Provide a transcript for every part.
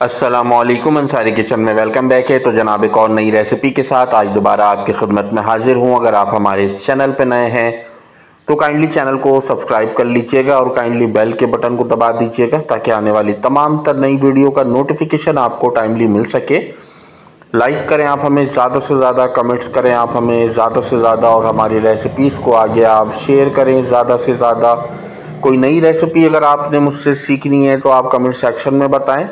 अस्सलामुअलैकुम अंसारी किचन में welcome back है। तो जनाब एक और नई रेसिपी के साथ आज दोबारा आपकी खिदमत में हाजिर हूँ। अगर आप हमारे चैनल पर नए हैं तो काइंडली चैनल को सब्सक्राइब कर लीजिएगा और काइंडली बेल के बटन को दबा दीजिएगा ताकि आने वाली तमाम तर नई वीडियो का नोटिफिकेशन आपको टाइमली मिल सके। लाइक करें आप हमें ज़्यादा से ज़्यादा, कमेंट्स करें आप हमें ज़्यादा से ज़्यादा और हमारी रेसिपीज़ को आगे आप शेयर करें ज़्यादा से ज़्यादा। कोई नई रेसिपी अगर आपने मुझसे सीखनी है तो आप कमेंट सेक्शन में बताएं।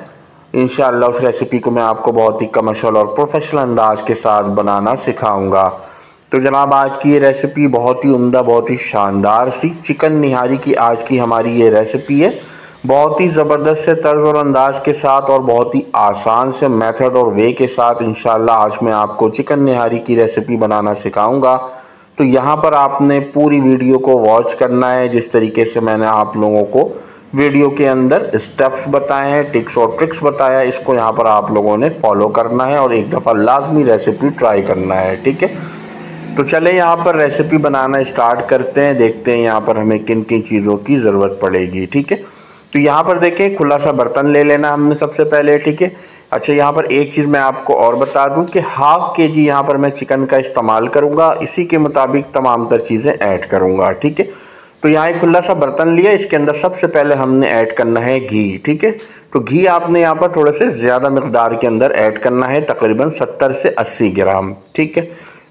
इंशाअल्लाह उस रेसिपी को मैं आपको बहुत ही कमर्शियल और प्रोफेशनल अंदाज के साथ बनाना सिखाऊंगा। तो जनाब आज की ये रेसिपी बहुत ही उम्दा, बहुत ही शानदार सी चिकन निहारी की आज की हमारी ये रेसिपी है। बहुत ही ज़बरदस्त से तर्ज और अंदाज के साथ और बहुत ही आसान से मेथड और वे के साथ इंशाअल्लाह आज मैं आपको चिकन निहारी की रेसिपी बनाना सिखाऊंगा। तो यहाँ पर आपने पूरी वीडियो को वॉच करना है जिस तरीके से मैंने आप लोगों को वीडियो के अंदर स्टेप्स बताए हैं, टिप्स और ट्रिक्स बताया, इसको यहाँ पर आप लोगों ने फॉलो करना है और एक दफ़ा लाजमी रेसिपी ट्राई करना है। ठीक है, तो चले यहाँ पर रेसिपी बनाना स्टार्ट करते हैं। देखते हैं यहाँ पर हमें किन किन चीज़ों की ज़रूरत पड़ेगी। ठीक है, तो यहाँ पर देखें खुला सा बर्तन ले लेना हमने सबसे पहले। ठीक है, अच्छा यहाँ पर एक चीज़ मैं आपको और बता दूं कि हाफ के जी यहाँ पर मैं चिकन का इस्तेमाल करूँगा, इसी के मुताबिक तमाम तर चीज़ें ऐड करूँगा। ठीक है, तो यहाँ एक खुला सा बर्तन लिया, इसके अंदर सबसे पहले हमने ऐड करना है घी। ठीक है, तो घी आपने यहाँ पर थोड़े से ज़्यादा मकदार के अंदर ऐड करना है, तकरीबन 70 से 80 ग्राम। ठीक है,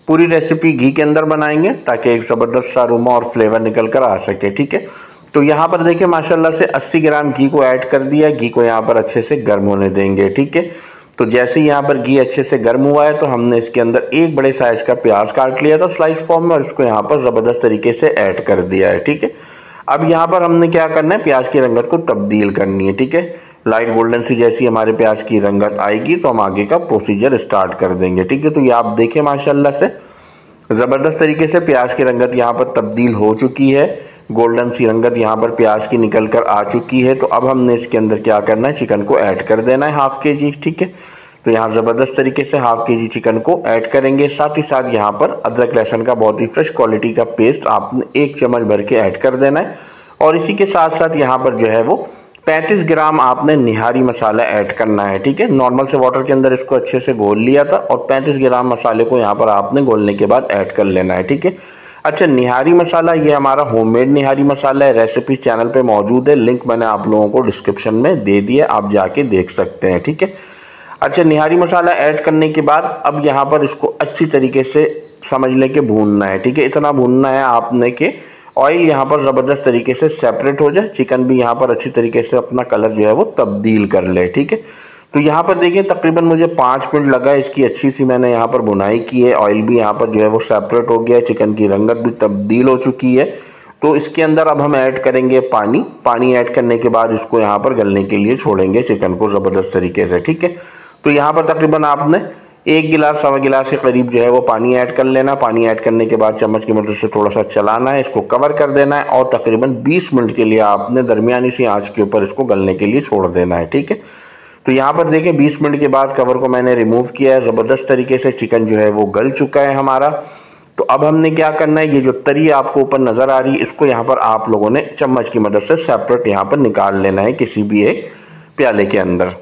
पूरी रेसिपी घी के अंदर बनाएंगे ताकि एक ज़बरदस्त सा अरोमा और फ्लेवर निकल कर आ सके। ठीक है, तो यहाँ पर देखिए माशाल्लाह से 80 ग्राम घी को ऐड कर दिया। घी को यहाँ पर अच्छे से गर्म होने देंगे। ठीक है, तो जैसे ही यहाँ पर घी अच्छे से गर्म हुआ है तो हमने इसके अंदर एक बड़े साइज का प्याज काट लिया था स्लाइस फॉर्म में और इसको यहाँ पर ज़बरदस्त तरीके से ऐड कर दिया है। ठीक है, अब यहाँ पर हमने क्या करना है, प्याज की रंगत को तब्दील करनी है। ठीक है, लाइट गोल्डन सी जैसी हमारे प्याज की रंगत आएगी तो हम आगे का प्रोसीजर स्टार्ट कर देंगे। ठीक है, तो ये आप देखें माशाल्लाह से ज़बरदस्त तरीके से प्याज की रंगत यहाँ पर तब्दील हो चुकी है, गोल्डन सी रंगत यहाँ पर प्याज की निकल कर आ चुकी है। तो अब हमने इसके अंदर क्या करना है, चिकन को ऐड कर देना है हाफ के जी। ठीक है, तो यहाँ ज़बरदस्त तरीके से हाफ के जी चिकन को ऐड करेंगे। साथ ही साथ यहाँ पर अदरक लहसुन का बहुत ही फ्रेश क्वालिटी का पेस्ट आपने 1 चम्मच भर के ऐड कर देना है और इसी के साथ साथ यहाँ पर जो है वो 35 ग्राम आपने निहारी मसाला ऐड करना है। ठीक है, नॉर्मल से वाटर के अंदर इसको अच्छे से घोल लिया था और 35 ग्राम मसाले को यहाँ पर आपने घोलने के बाद ऐड कर लेना है। ठीक है, अच्छा निहारी मसाला ये हमारा होममेड निहारी मसाला है, रेसिपी चैनल पे मौजूद है, लिंक मैंने आप लोगों को डिस्क्रिप्शन में दे दिया, आप जाके देख सकते हैं। ठीक है, अच्छा निहारी मसाला ऐड करने के बाद अब यहाँ पर इसको अच्छी तरीके से समझ लें कि भूनना है। ठीक है, इतना भूनना है आपने कि ऑयल यहाँ पर ज़बरदस्त तरीके से सेपरेट हो जाए, चिकन भी यहाँ पर अच्छी तरीके से अपना कलर जो है वो तब्दील कर ले। ठीक है, तो यहाँ पर देखिए तकरीबन मुझे 5 मिनट लगा, इसकी अच्छी सी मैंने यहाँ पर भुनाई की है, ऑयल भी यहाँ पर जो है वो सेपरेट हो गया है, चिकन की रंगत भी तब्दील हो चुकी है। तो इसके अंदर अब हम ऐड करेंगे पानी। पानी ऐड करने के बाद इसको यहाँ पर गलने के लिए छोड़ेंगे चिकन को ज़बरदस्त तरीके से। ठीक है, तो यहाँ पर तकरीबन आपने 1 गिलास सवा गिलास के करीब जो है वो पानी ऐड कर लेना। पानी ऐड करने के बाद चम्मच की मदद से थोड़ा सा चलाना है, इसको कवर कर देना है और तकरीबन 20 मिनट के लिए आपने दरमियानी सी आंच के ऊपर इसको गलने के लिए छोड़ देना है। ठीक है, तो यहाँ पर देखें 20 मिनट के बाद कवर को मैंने रिमूव किया है, ज़बरदस्त तरीके से चिकन जो है वो गल चुका है हमारा। तो अब हमने क्या करना है, ये जो तरी आपको ऊपर नज़र आ रही है इसको यहाँ पर आप लोगों ने चम्मच की मदद से सेपरेट यहाँ पर निकाल लेना है किसी भी एक प्याले के अंदर।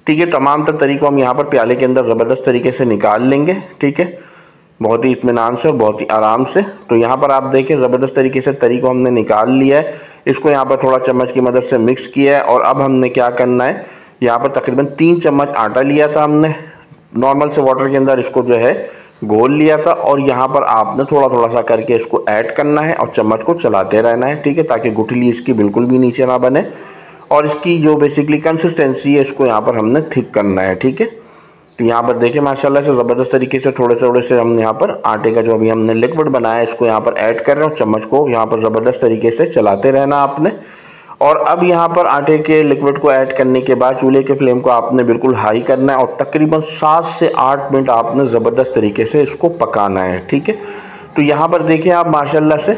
ठीक है, तमाम तरी को हम यहाँ पर प्याले के अंदर ज़बरदस्त तरीके से निकाल लेंगे। ठीक है, बहुत ही इत्मीनान से और बहुत ही आराम से। तो यहाँ पर आप देखें ज़बरदस्त तरीके से तरी को हमने निकाल लिया है, इसको यहाँ पर थोड़ा चम्मच की मदद से मिक्स किया है और अब हमने क्या करना है, यहाँ पर तकरीबन 3 चम्मच आटा लिया था हमने, नॉर्मल से वाटर के अंदर इसको जो है घोल लिया था और यहाँ पर आपने थोड़ा थोड़ा सा करके इसको ऐड करना है और चम्मच को चलाते रहना है। ठीक है, ताकि गुठली इसकी बिल्कुल भी नीचे ना बने और इसकी जो बेसिकली कंसिस्टेंसी है इसको यहाँ पर हमने थिक करना है। ठीक है, तो यहाँ पर देखिए माशाल्लाह से ज़बरदस्त तरीके से थोड़े थोड़े से हम यहाँ पर आटे का जो अभी हमने लिक्विड बनाया है इसको यहाँ पर ऐड कर रहे हैं और चम्मच को यहाँ पर ज़बरदस्त तरीके से चलाते रहना आपने। और अब यहाँ पर आटे के लिक्विड को ऐड करने के बाद चूल्हे के फ्लेम को आपने बिल्कुल हाई करना है और तकरीबन 7 से 8 मिनट आपने ज़बरदस्त तरीके से इसको पकाना है। ठीक है, तो यहाँ पर देखिए आप माशाल्लाह से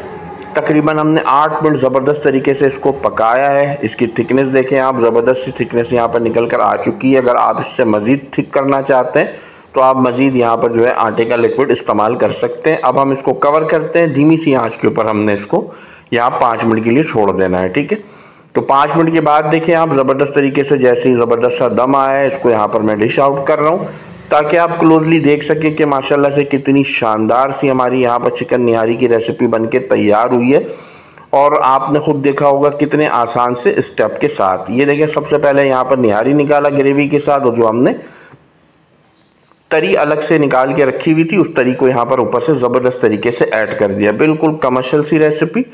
तकरीबन हमने 8 मिनट ज़बरदस्त तरीके से इसको पकाया है। इसकी थिकनेस देखें आप, ज़बरदस्त सी थिकनेस यहाँ पर निकल कर आ चुकी है। अगर आप इससे मज़ीद थिक करना चाहते हैं तो आप मज़ीद यहाँ पर जो है आटे का लिक्विड इस्तेमाल कर सकते हैं। अब हम इसको कवर करते हैं, धीमी सी आंच के ऊपर हमने इसको यहाँ 5 मिनट के लिए छोड़ देना है। ठीक है, तो 5 मिनट के बाद देखें आप ज़बरदस्त तरीके से, जैसे ही ज़बरदस्त सा दम आया है, इसको यहाँ पर मैं डिश आउट कर रहा हूँ ताकि आप क्लोजली देख सकें कि माशाल्लाह से कितनी शानदार सी हमारी यहाँ पर चिकन निहारी की रेसिपी बनके तैयार हुई है। और आपने खुद देखा होगा कितने आसान से स्टेप के साथ। ये देखें, सबसे पहले यहाँ पर निहारी निकाला ग्रेवी के साथ, और जो हमने तरी अलग से निकाल के रखी हुई थी उस तरी को यहाँ पर ऊपर से ज़बरदस्त तरीके से ऐड कर दिया। बिल्कुल कमर्शियल सी रेसिपी,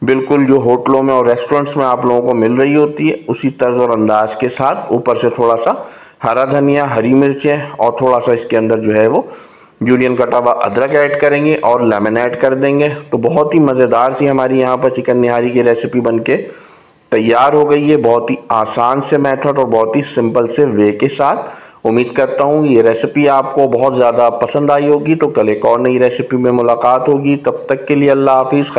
बिल्कुल जो होटलों में और रेस्टोरेंट्स में आप लोगों को मिल रही होती है उसी तर्ज और अंदाज के साथ। ऊपर से थोड़ा सा हरा धनिया, हरी मिर्चें और थोड़ा सा इसके अंदर जो है वो जूलियन कटा हुआ अदरक ऐड करेंगे और लेमन ऐड कर देंगे। तो बहुत ही मज़ेदार सी हमारी यहाँ पर चिकन निहारी की रेसिपी बनके तैयार हो गई है, बहुत ही आसान से मेथड और बहुत ही सिंपल से वे के साथ। उम्मीद करता हूँ ये रेसिपी आपको बहुत ज़्यादा पसंद आई होगी। तो कल एक और नई रेसिपी में मुलाकात होगी, तब तक के लिए अल्लाह हाफिज़।